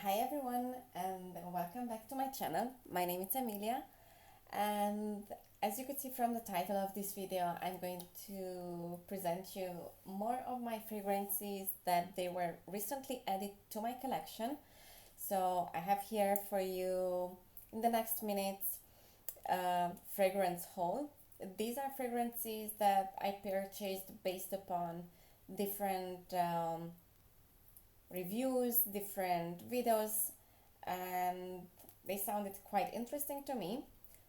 Hi everyone and welcome back to my channel. My name is Emilia, and as you could see from the title of this video, I'm going to present you more of my fragrances that they were recently added to my collection. So I have here for you in the next minutes fragrance haul. These are fragrances that I purchased based upon different reviews, different videos, and they sounded quite interesting to me.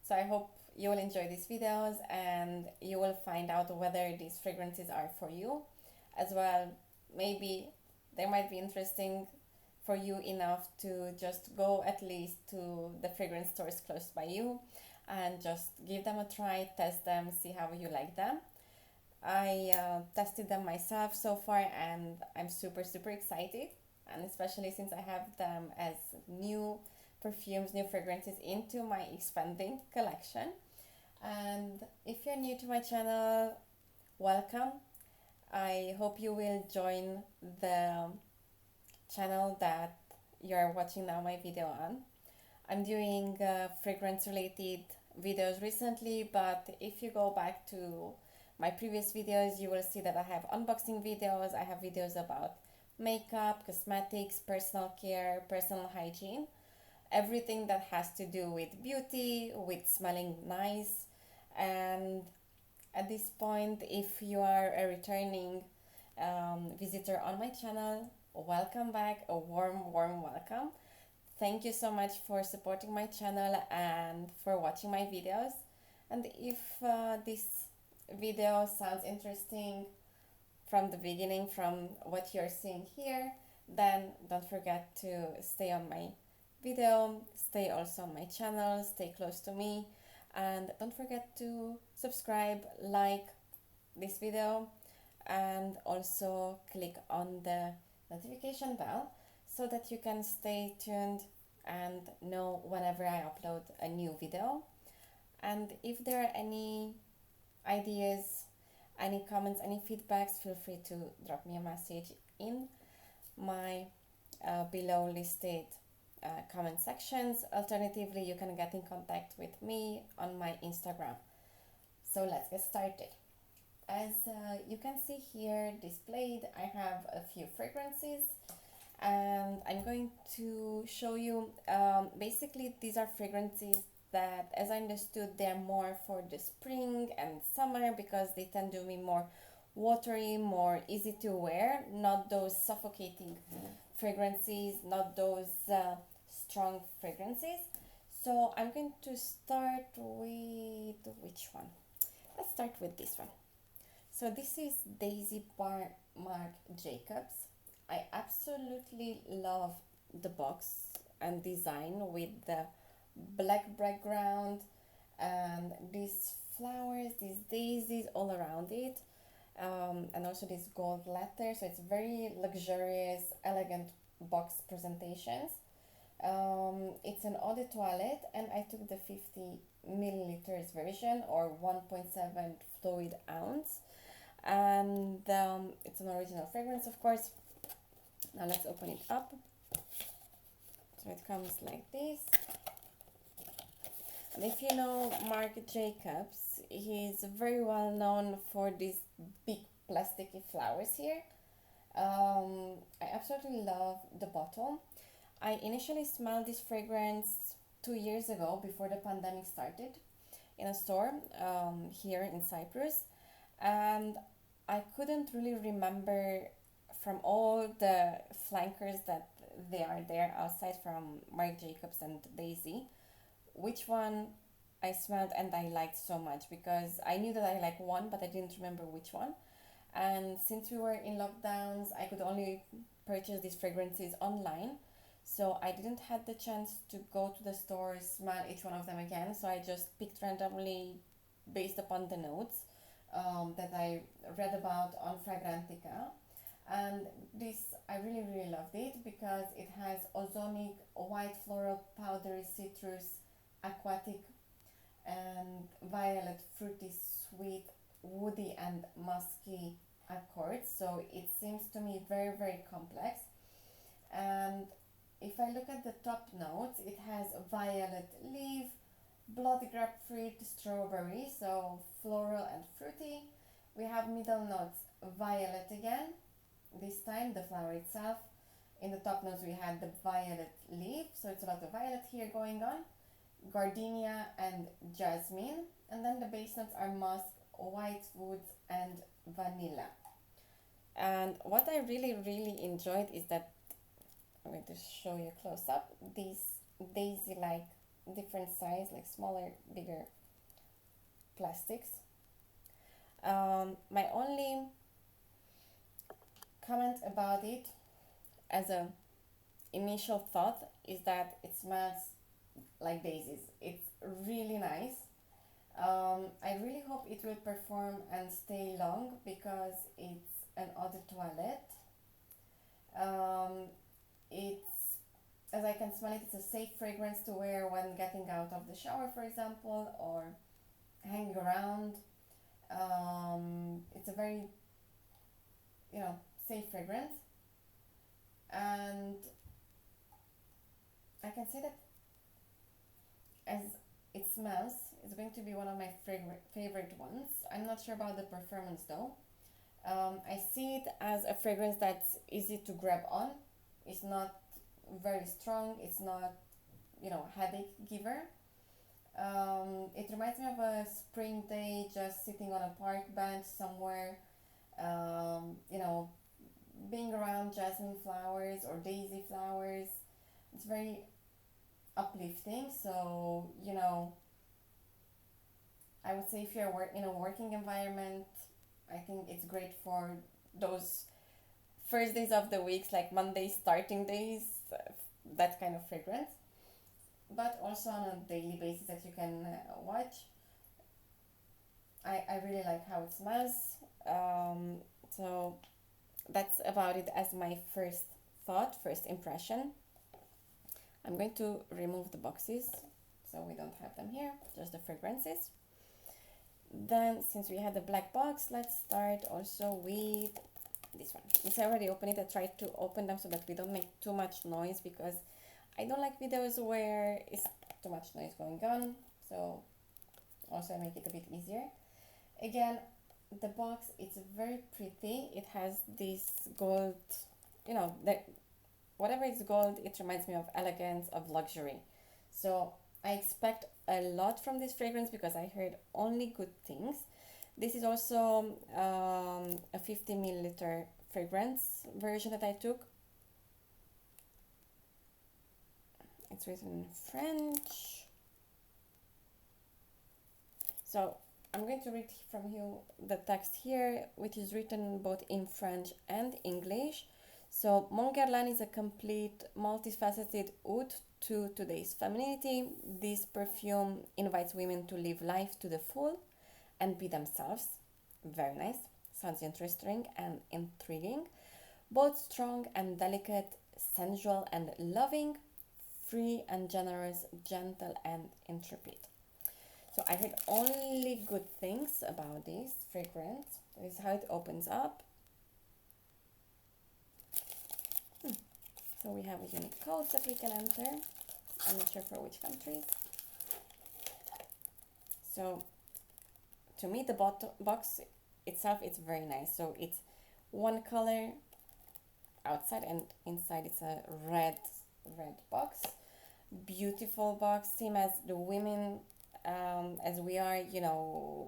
So I hope you will enjoy these videos and you will find out whether these fragrances are for you as well. Maybe they might be interesting for you enough to just go at least to the fragrance stores close by you and just give them a try, test them, see how you like them. I tested them myself so far and I'm super excited, and especially since I have them as new perfumes, new fragrances into my expanding collection. And if you're new to my channel, welcome. I hope you will join the channel that you're watching now my video on. I'm doing fragrance related videos recently, but if you go back to my previous videos, you will see that I have unboxing videos, I have videos about makeup, cosmetics, personal care, personal hygiene, everything that has to do with beauty, with smelling nice. And at this point, if you are a returning visitor on my channel, welcome back, a warm welcome. Thank you so much for supporting my channel and for watching my videos. And if this video sounds interesting from the beginning, from what you're seeing here, then don't forget to stay on my video, stay also on my channel, stay close to me, and don't forget to subscribe, like this video, and also click on the notification bell so that you can stay tuned and know whenever I upload a new video. And if there are any ideas, any comments, any feedbacks, feel free to drop me a message in my below listed comment sections. Alternatively, you can get in contact with me on my Instagram. So let's get started. As you can see here displayed, I have a few fragrances and I'm going to show you basically these are fragrances that, as I understood, they're more for the spring and summer because they tend to be more watery, more easy to wear, not those suffocating fragrances, not those strong fragrances. So I'm going to start with which one? Let's start with this one. So this is Daisy by Marc Jacobs. I absolutely love the box and design with the black background and these flowers, these daisies all around it, and also this gold letter. So it's very luxurious, elegant box presentations. It's an eau de toilette, and I took the 50 milliliters version, or 1.7 fluid ounce, and it's an original fragrance, of course. Now let's open it up. So it comes like this. And if you know Marc Jacobs, he's very well known for these big plasticky flowers here. I absolutely love the bottle. I initially smelled this fragrance 2 years ago, before the pandemic started, in a store here in Cyprus, and I couldn't really remember from all the flankers that they are there outside from Marc Jacobs and Daisy, which one I smelled and I liked so much, because I knew that I liked one but I didn't remember which one. And since we were in lockdowns, I could only purchase these fragrances online, so I didn't have the chance to go to the store, smell each one of them again. So I just picked randomly based upon the notes that I read about on Fragrantica. And this, I really loved it because it has ozonic, white floral, powdery citrus, aquatic, and violet, fruity, sweet, woody, and musky accords. So it seems to me very complex. And if I look at the top notes, it has violet leaf, blood grapefruit, strawberry, so floral and fruity. We have middle notes violet again, this time the flower itself. In the top notes we had the violet leaf, so it's a lot of violet here going on, gardenia and jasmine, and then the base notes are musk, white woods and vanilla. And what I really enjoyed is that, I'm going to show you close up, these daisy like different size, like smaller, bigger plastics. My only comment about it as a initial thought is that it smells like daisies. It's really nice. I really hope it will perform and stay long because it's an eau de toilette. It's, as I can smell it, it's a safe fragrance to wear when getting out of the shower, for example, or hanging around. It's a very, safe fragrance. And I can say that as it smells, it's going to be one of my favorite ones. I'm not sure about the performance though. I see it as a fragrance that's easy to grab on. It's not very strong. It's not, headache giver. It reminds me of a spring day just sitting on a park bench somewhere, being around jasmine flowers or daisy flowers. It's very uplifting. So, I would say if you're in a working environment, I think it's great for those first days of the weeks, like Monday starting days, that kind of fragrance. But also on a daily basis that you can watch. I really like how it smells. So that's about it as my first thought, first impression. I'm going to remove the boxes so we don't have them here, just the fragrances. Then, since we had the black box, let's start also with this one. Since I already opened it, I tried to open them so that we don't make too much noise because I don't like videos where it's too much noise going on. So also I make it a bit easier. Again, the box, it's very pretty. It has this gold, whatever is gold, it reminds me of elegance, of luxury. So I expect a lot from this fragrance because I heard only good things. This is also a 50 milliliter fragrance version that I took. It's written in French. So I'm going to read from you the text here, which is written both in French and English. So, Mon Guerlain is a complete, multifaceted ode to today's femininity. This perfume invites women to live life to the full and be themselves. Very nice. Sounds interesting and intriguing. Both strong and delicate, sensual and loving, free and generous, gentle and intrepid. So I heard only good things about this fragrance. This is how it opens up. So we have a unique code that we can enter. I'm not sure for which countries. So to me, the box itself, it's very nice. So it's one color outside and inside it's a red box. Beautiful box, same as the women. As we are,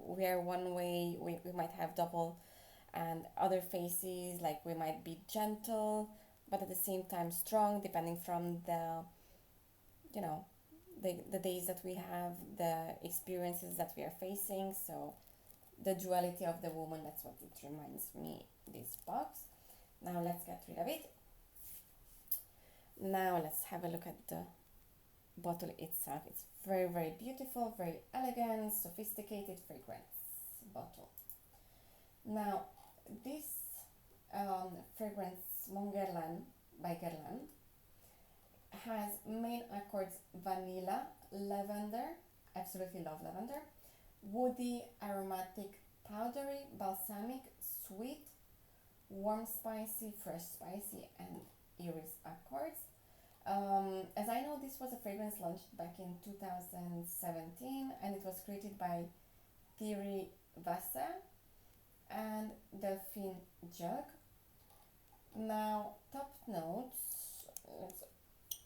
we are one way, we might have double and other faces, like we might be gentle but at the same time strong, depending from the days that we have, the experiences that we are facing. So the duality of the woman, that's what it reminds me, this box. Now let's get rid of it. Now let's have a look at the bottle itself. It's very beautiful, very elegant, sophisticated fragrance bottle. Now this fragrance, Mon Guerlain by Guerlain, has main accords vanilla, lavender, absolutely love lavender, woody, aromatic, powdery, balsamic, sweet, warm spicy, fresh spicy and iris accords. As I know, this was a fragrance launched back in 2017, and it was created by Thierry Vassa and Delphine Jug. Now, top notes, let's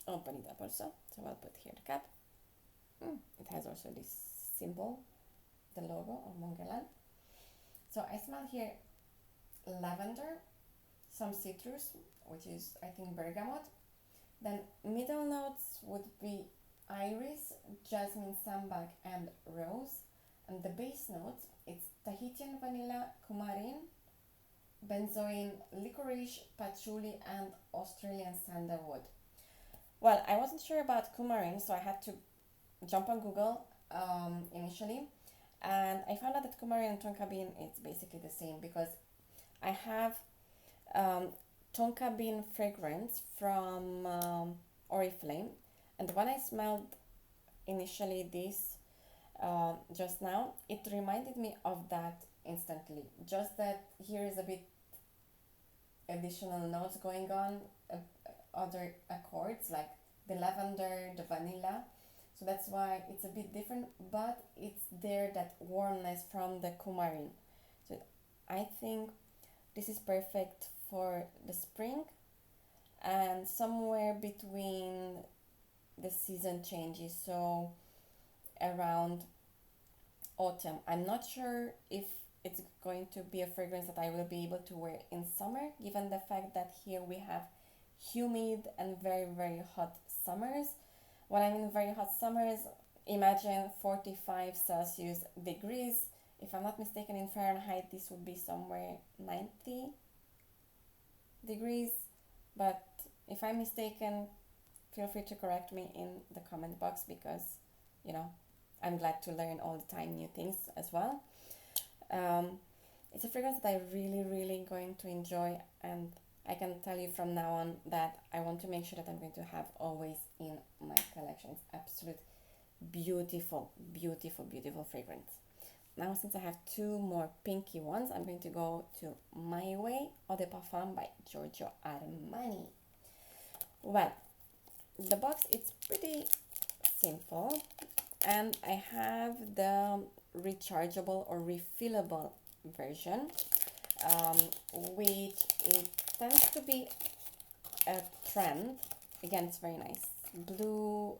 open it up also, so I'll put here the cap. It has also this symbol, the logo of Mon Guerlain. So I smell here lavender, some citrus, which is I think bergamot. Then middle notes would be iris, jasmine, sambac, and rose. And the base notes, it's Tahitian vanilla, coumarin, benzoin, licorice, patchouli, and Australian sandalwood. Well, I wasn't sure about coumarin, so I had to jump on Google initially, and I found out that coumarin and tonka bean is basically the same, because I have tonka bean fragrance from Oriflame, and when I smelled initially this just now, it reminded me of that instantly. Just that here is a bit additional notes going on, other accords like the lavender, the vanilla. So that's why it's a bit different, but it's there, that warmness from the coumarin. So I think this is perfect for the spring and somewhere between the season changes, so around autumn. I'm not sure if it's going to be a fragrance that I will be able to wear in summer, given the fact that here we have humid and very, very hot summers. When I mean very hot summers, imagine 45 Celsius degrees. If I'm not mistaken, in Fahrenheit, this would be somewhere 90 degrees. But if I'm mistaken, feel free to correct me in the comment box, because, you know, I'm glad to learn all the time new things as well. It's a fragrance that I really, really going to enjoy, and I can tell you from now on that I want to make sure that I'm going to have always in my collection. It's absolute beautiful, beautiful, beautiful fragrance. Now, since I have two more pinky ones, I'm going to go to My Way Eau de Parfum by Giorgio Armani. Well, the box, it's pretty simple, and I have the rechargeable or refillable version, which it tends to be a trend. Again, it's very nice. Blue,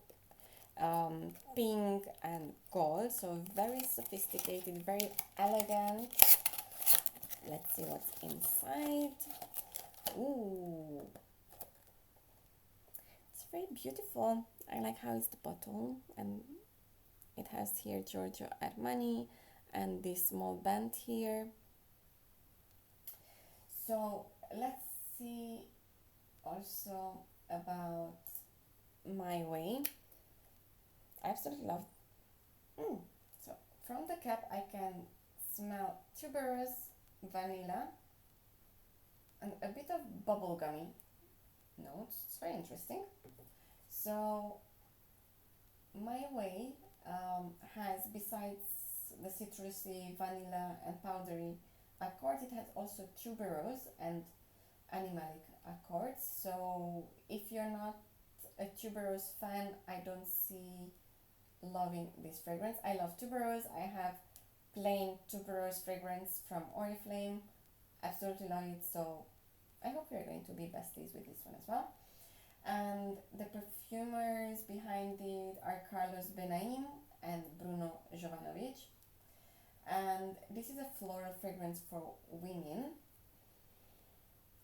pink, and gold. So very sophisticated, very elegant. Let's see what's inside. Ooh. It's very beautiful. I like how it's the bottle, and it has here Giorgio Armani and this small band here. So let's see also about My Way. I absolutely love. So from the cap, I can smell tuberose, vanilla, and a bit of bubblegummy notes. It's very interesting. So My Way has, besides the citrusy, vanilla, and powdery accords, it has also tuberose and animalic accords. So if you're not a tuberose fan, I don't see loving this fragrance. I love tuberose. I have plain tuberose fragrance from Oriflame. Absolutely love it. So I hope we're going to be besties with this one as well. And the perfumers behind it are Carlos Benaim and Bruno Jovanovic. And this is a floral fragrance for women.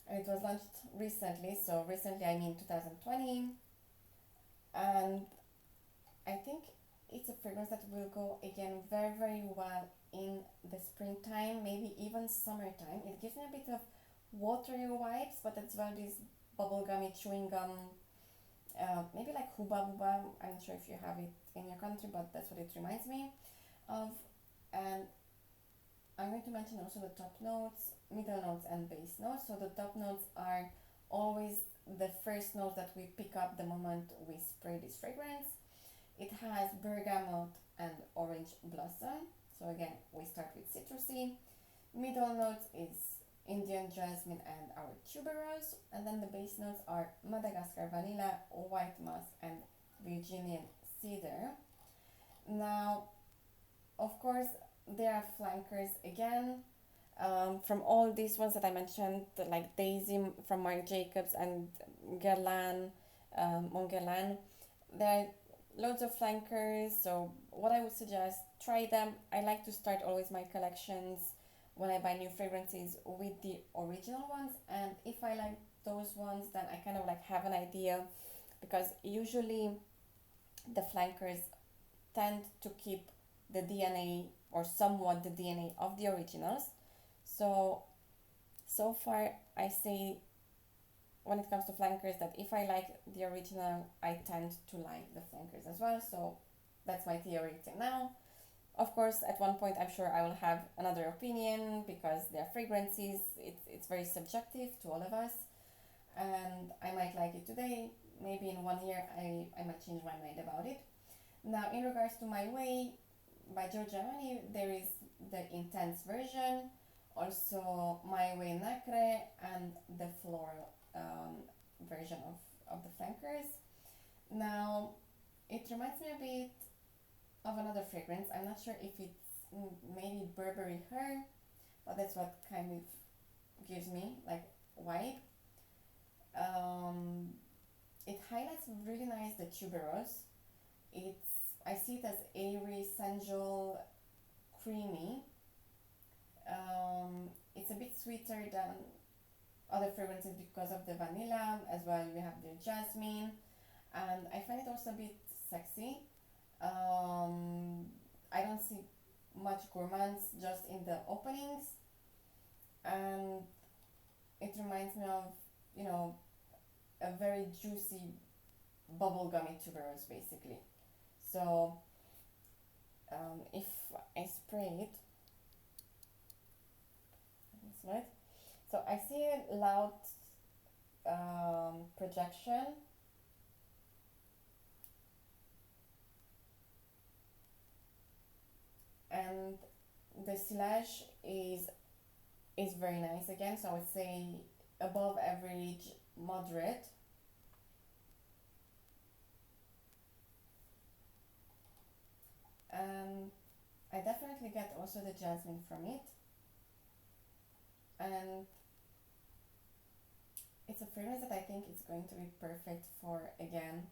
And it was launched recently, so recently I mean 2020. And I think it's a fragrance that will go again very, very well in the springtime, maybe even summertime. It gives me a bit of watery vibes, but as well this bubblegummy chewing gum, maybe like Huba Buba. I'm not sure if you have it in your country, but that's what it reminds me of. And I'm going to mention also the top notes, middle notes, and base notes. So the top notes are always the first note that we pick up the moment we spray this fragrance. It has bergamot and orange blossom. So again, we start with citrusy. Middle notes is Indian jasmine, and our tuberose. And then the base notes are Madagascar vanilla, white musk, and Virginian cedar. Now, of course, there are flankers again. From all these ones that I mentioned, like Daisy from Marc Jacobs and Guerlain, Mon Guerlain, there are loads of flankers. So what I would suggest, try them. I like to start always my collections when I buy new fragrances with the original ones, and if I like those ones, then I kind of like have an idea, because usually the flankers tend to keep the DNA, or somewhat the DNA of the originals. So far I say, when it comes to flankers, that if I like the original, I tend to like the flankers as well. So that's my theory till now. Of course, at one point I'm sure I will have another opinion, because they're fragrances, it's very subjective to all of us, and I might like it today, maybe in 1 year I might change my mind about it. Now, in regards to My Way by Giorgio Armani, there is the intense version, also My Way Nacre, and the floral version of the flankers. Now, it reminds me a bit of another fragrance. I'm not sure if it's maybe Burberry Her, but that's what kind of gives me like vibe. It highlights really nice the tuberose. I see it as airy, sensual, creamy. It's a bit sweeter than other fragrances because of the vanilla as well. We have the jasmine, and I find it also a bit sexy. I don't see much gourmands just in the openings, and it reminds me of, a very juicy bubblegummy tuberose basically. So if I spray it, right? So I see a loud projection, and the silage is very nice again. So I would say above average, moderate. And I definitely get also the jasmine from it, and it's a fragrance that I think is going to be perfect for, again,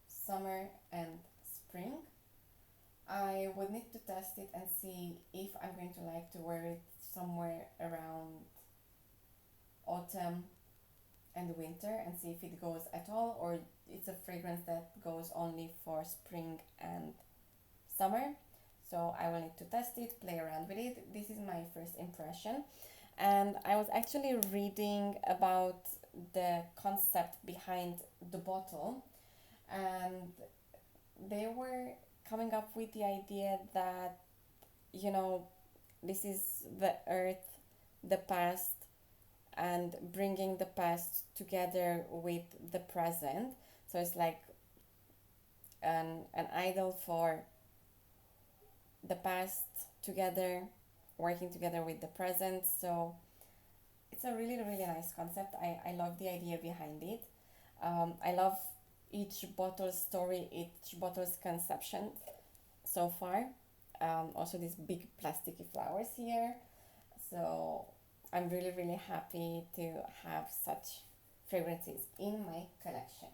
summer and spring. I would need to test it and see if I'm going to like to wear it somewhere around autumn and winter, and see if it goes at all, or it's a fragrance that goes only for spring and summer. So I will need to test it, play around with it. This is my first impression, and I was actually reading about the concept behind the bottle, and they were coming up with the idea that, this is the earth, the past, and bringing the past together with the present. So it's like an idol for the past together, working together with the present. So it's a really, really nice concept. I love the idea behind it. I love each bottle's story, each bottle's conception so far. Also these big plasticky flowers here. So I'm really, really happy to have such fragrances in my collection.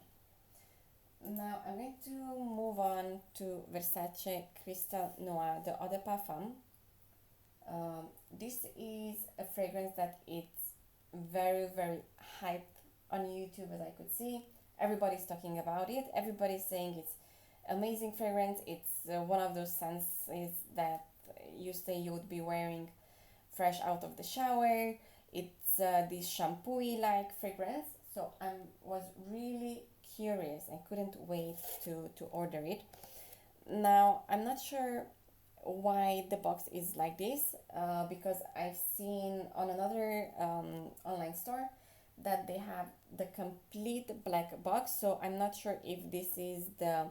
Now I'm going to move on to Versace Crysral Noir the Eau de Parfum. This is a fragrance that it's very, very hyped on YouTube, as I could see. Everybody's talking about it. Everybody's saying it's amazing fragrance. It's one of those scents that you say you would be wearing fresh out of the shower. It's this shampoo-y like fragrance. So I was really curious and couldn't wait to order it. Now, I'm not sure why the box is like this, because I've seen on another online store that they have the complete black box. So I'm not sure if this is the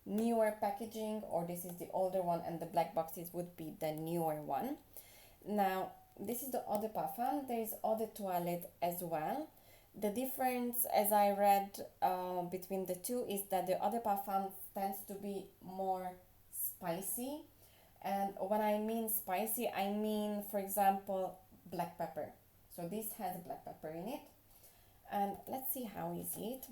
newer packaging or this is the older one, and the black boxes would be the newer one. Now, this is the Eau de Parfum. There is Eau de Toilette as well. The difference, as I read, between the two is that the Eau de Parfum tends to be more spicy. And when I mean spicy, I mean, for example, black pepper. So this has black pepper in it. And let's see how is it.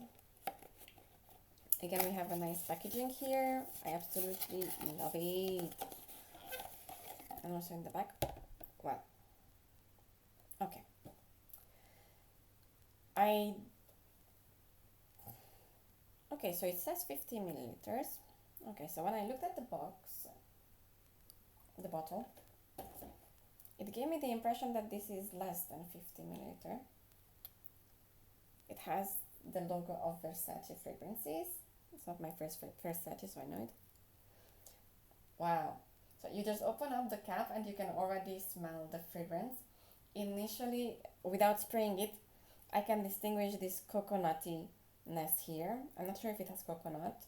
Again, we have a nice packaging here. I absolutely love it. And also in the back. Well, okay. Okay, so it says 50 milliliters. Okay, so when I looked at the box, the bottle, it gave me the impression that this is less than 50 milliliter. It has the logo of Versace fragrances. It's not my first Versace, so I know it. Wow. So you just open up the cap and you can already smell the fragrance. Initially, without spraying it, I can distinguish this coconuttiness here. I'm not sure if it has coconut,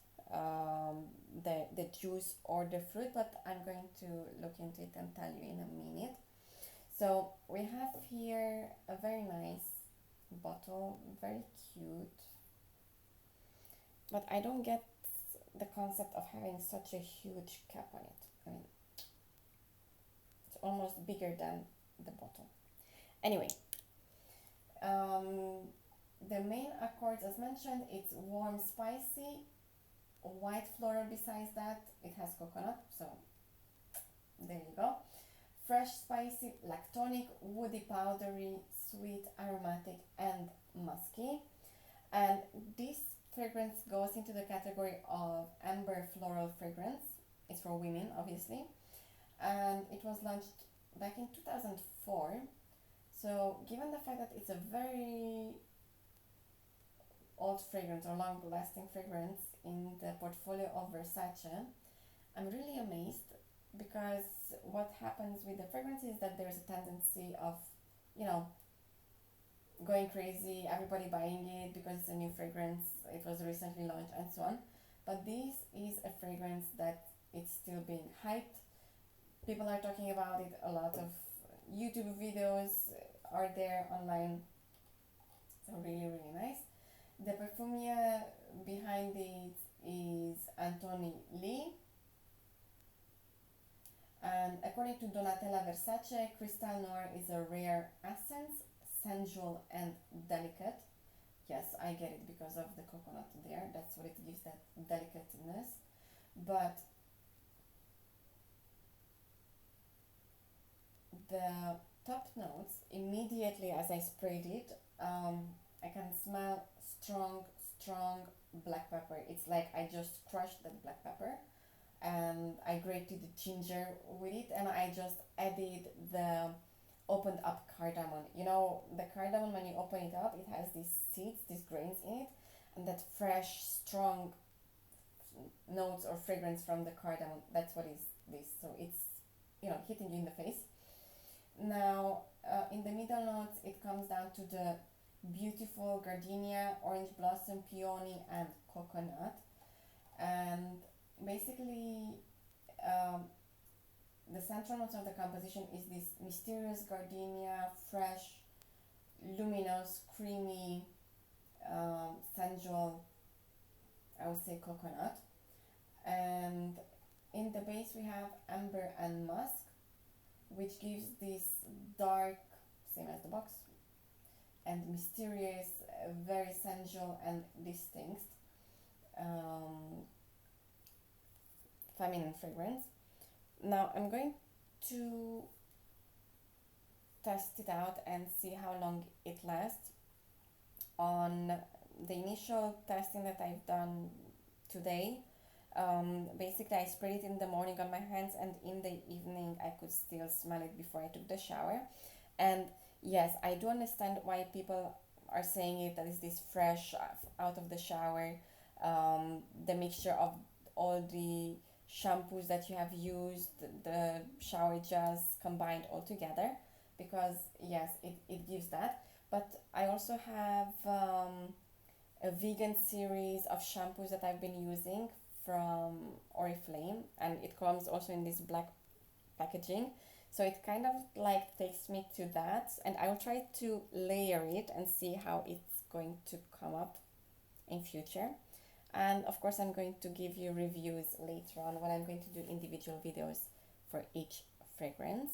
the juice or the fruit, but I'm going to look into it and tell you in a minute. So we have here a very nice bottle, very cute, but I don't get the concept of having such a huge cap on it. I mean, it's almost bigger than the bottle. Anyway, the main accords, as mentioned, it's warm, spicy, white floral. Besides that, it has coconut, so there you go. Fresh, spicy, lactonic, woody, powdery, sweet, aromatic, and musky. And this fragrance goes into the category of amber floral fragrance. It's for women, obviously. And it was launched back in 2004. So given the fact that it's a very old fragrance or long-lasting fragrance in the portfolio of Versace, I'm really amazed, because what happens with the fragrance is that there's a tendency of, going crazy, everybody buying it because it's a new fragrance, it was recently launched, and so on. But this is a fragrance that it's still being hyped. People are talking about it, a lot of YouTube videos are there online, so really, really nice. The perfumier behind it is Anthony Lee. And according to Donatella Versace, Crysral Noir is a rare essence, sensual and delicate. Yes, I get it because of the coconut there. That's what it gives, that delicateness. But the top notes, immediately as I sprayed it, I can smell strong black pepper. It's like I just crushed that black pepper and I grated the ginger with it, and I just added the opened up cardamom. You know, the cardamom, when you open it up, it has these seeds, these grains in it, and that fresh, strong notes or fragrance from the cardamom. That's what is this. So it's, hitting you in the face. Now, in the middle notes, it comes down to the beautiful gardenia, orange blossom, peony, and coconut. And basically, the central notes of the composition is this mysterious gardenia, fresh, luminous, creamy, sensual, I would say coconut. And in the base we have amber and musk, which gives this dark, same as the box, and mysterious, very sensual and distinct feminine fragrance. Now I'm going to test it out and see how long it lasts. On the initial testing that I've done today, basically I sprayed it in the morning on my hands, and in the evening I could still smell it before I took the shower. And yes, I do understand why people are saying it, that is this fresh out of the shower, the mixture of all the shampoos that you have used, the shower gels combined all together, because yes, it gives that. But I also have a vegan series of shampoos that I've been using from Oriflame, and it comes also in this black packaging. So it kind of like takes me to that, and I will try to layer it and see how it's going to come up in future. And of course I'm going to give you reviews later on when I'm going to do individual videos for each fragrance.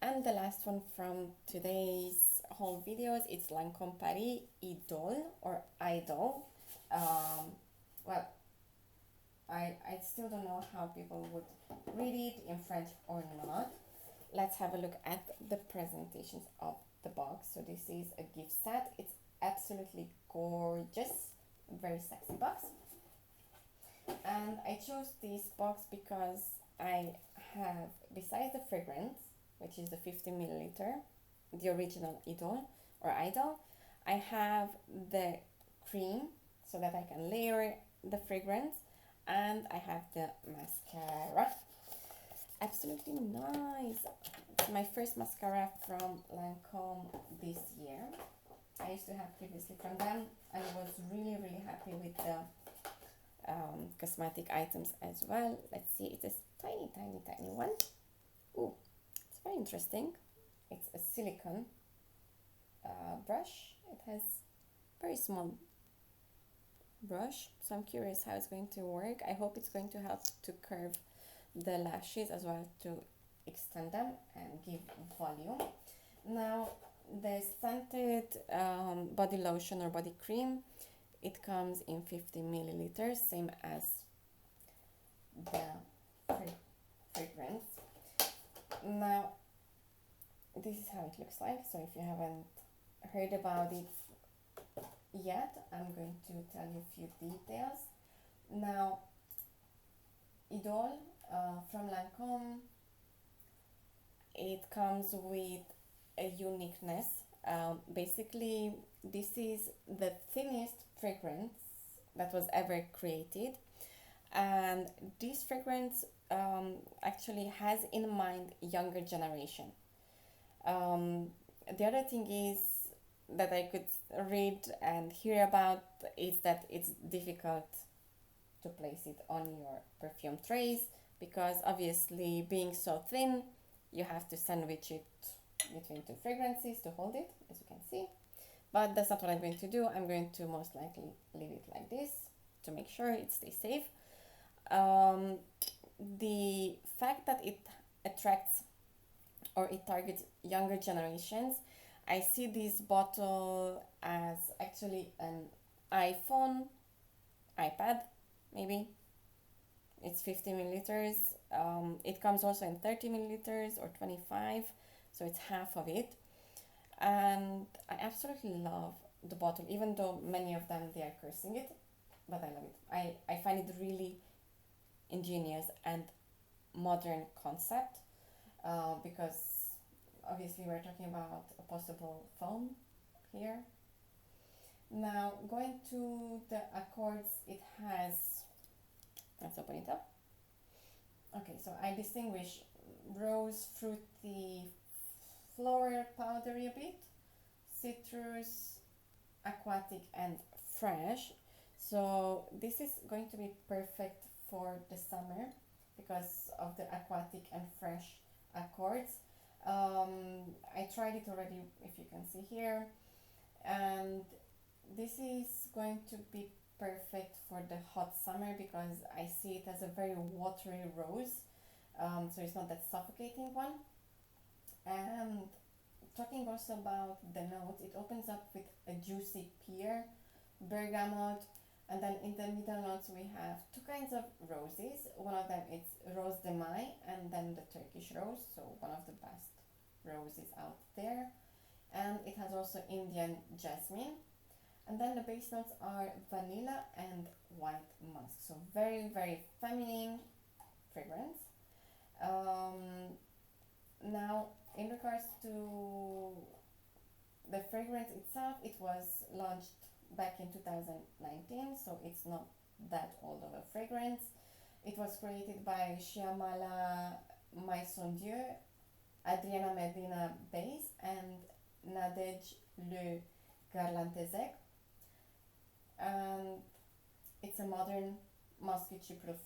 And the last one from today's haul videos, it's Lancome Paris Idole or Idole. Well, I still don't know how people would read it in French or not. Let's have a look at the presentations of the box. So this is a gift set. It's absolutely gorgeous, very sexy box. And I chose this box because I have, besides the fragrance, which is the 50 milliliter, the original Idole or Idol, I have the cream so that I can layer the fragrance, and I have the mascara. Absolutely nice. It's my first mascara from Lancome this year. I used to have previously from them. I was really happy with the cosmetic items as well. Let's see, it's a tiny one. Ooh, it's very interesting. It's a silicone brush. It has very small brush, so I'm curious how it's going to work. I hope it's going to help to curve the lashes as well, to extend them and give volume. Now the scented body lotion or body cream, it comes in 50 milliliters, same as the fragrance. Now this is how it looks like. So if you haven't heard about it yet, I'm going to tell you a few details. Now Idole from Lancome, it comes with a uniqueness. Basically, this is the thinnest fragrance that was ever created, and this fragrance actually has in mind younger generation. The other thing is that I could read and hear about is that it's difficult to place it on your perfume trays, because obviously being so thin, you have to sandwich it between two fragrances to hold it, as you can see. But that's not what I'm going to do. I'm going to most likely leave it like this to make sure it stays safe. The fact that it attracts or it targets younger generations, I see this bottle as actually an iPhone, iPad, maybe. It's 50 milliliters. It comes also in 30 milliliters or 25, so it's half of it. And I absolutely love the bottle, even though many of them, they are cursing it, but I love it. I find it really ingenious and modern concept, because obviously we're talking about a possible foam here. Now going to the accords, it has, let's open it up. Okay, so I distinguish rose, fruity, floral, powdery a bit, citrus, aquatic, and fresh. So this is going to be perfect for the summer because of the aquatic and fresh accords. I tried it already, if you can see here, and this is going to be perfect for the hot summer because I see it as a very watery rose, so it's not that suffocating one. And talking also about the notes, it opens up with a juicy pear, bergamot, and then in the middle notes we have two kinds of roses. One of them is Rose de Mai, and then the Turkish rose, so one of the best roses out there. And it has also Indian jasmine. And then the base notes are vanilla and white musk. So very feminine fragrance. Now, in regards to the fragrance itself, it was launched back in 2019, so it's not that old of a fragrance. It was created by Shyamala Maisondieu, Adriana Medina Base, and Nadej Le Garlantezek. And it's a modern musky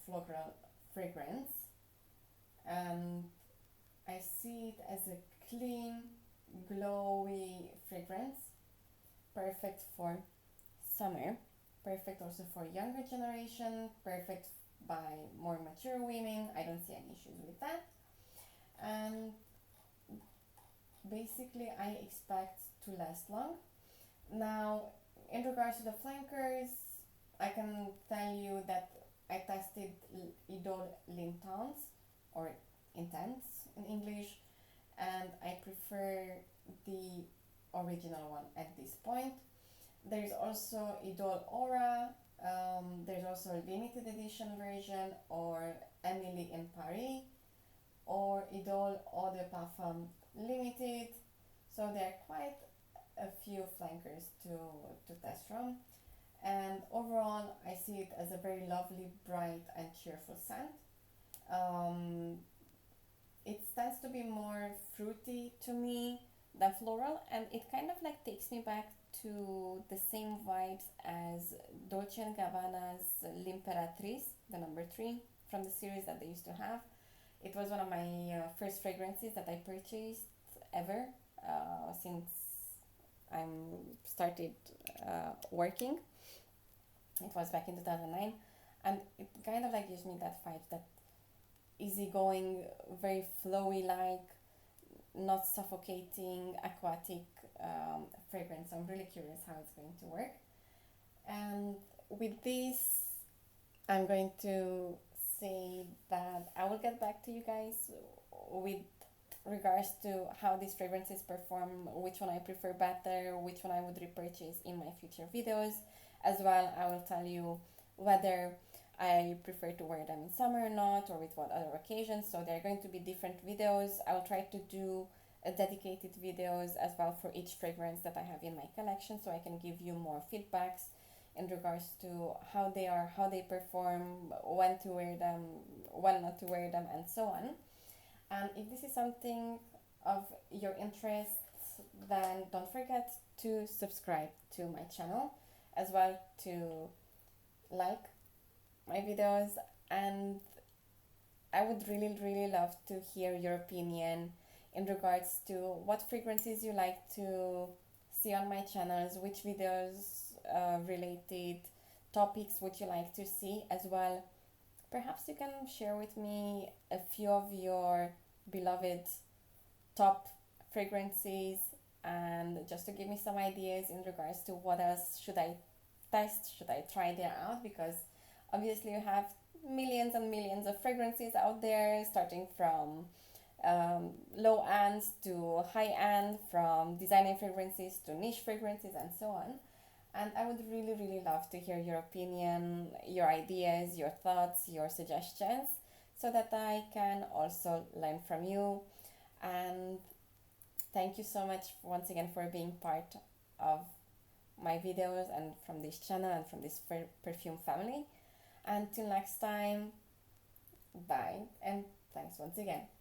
floral fragrance, and I see it as a clean, glowy fragrance, perfect for summer, perfect also for younger generation, perfect by more mature women. I don't see any issues with that. And basically I expect to last long. Now, in regards to the flankers, I can tell you that I tested Idole Lintons, or Intense in English, and I prefer the original one at this point. There's also Idole Aura, there's also a limited edition version, or Emilia in Paris, or Idole Eau de Parfum Limited. So there are quite a few flankers to test from. And overall, I see it as a very lovely, bright, and cheerful scent. It tends to be more fruity to me than floral, and it kind of like takes me back to the same vibes as Dolce & Gabbana's L'Imperatrice, the number 3 from the series that they used to have. It was one of my first fragrances that I purchased ever since I started working. It was back in 2009, and it kind of like gives me that vibe, that easygoing, very flowy, like not suffocating, aquatic fragrance. I'm really curious how it's going to work. And with this, I'm going to say that I will get back to you guys with regards to how these fragrances perform, which one I prefer better, which one I would repurchase in my future videos. As well, I will tell you whether I prefer to wear them in summer or not, or with what other occasions. So there are going to be different videos. I will try to do a dedicated videos as well for each fragrance that I have in my collection, so I can give you more feedbacks in regards to how they are, how they perform, when to wear them, when not to wear them, and so on. And if this is something of your interest, then don't forget to subscribe to my channel, as well to like my videos. And I would really love to hear your opinion in regards to what fragrances you like to see on my channels, which videos related topics would you like to see as well. Perhaps you can share with me a few of your beloved top fragrances, and just to give me some ideas in regards to what else should I test, should I try there out, because obviously you have millions and millions of fragrances out there, starting from low end to high end, from designer fragrances to niche fragrances, and so on. And I would really love to hear your opinion, your ideas, your thoughts, your suggestions, so that I can also learn from you. And thank you so much once again for being part of my videos and from this channel and from this perfume family. Until next time, bye, and thanks once again.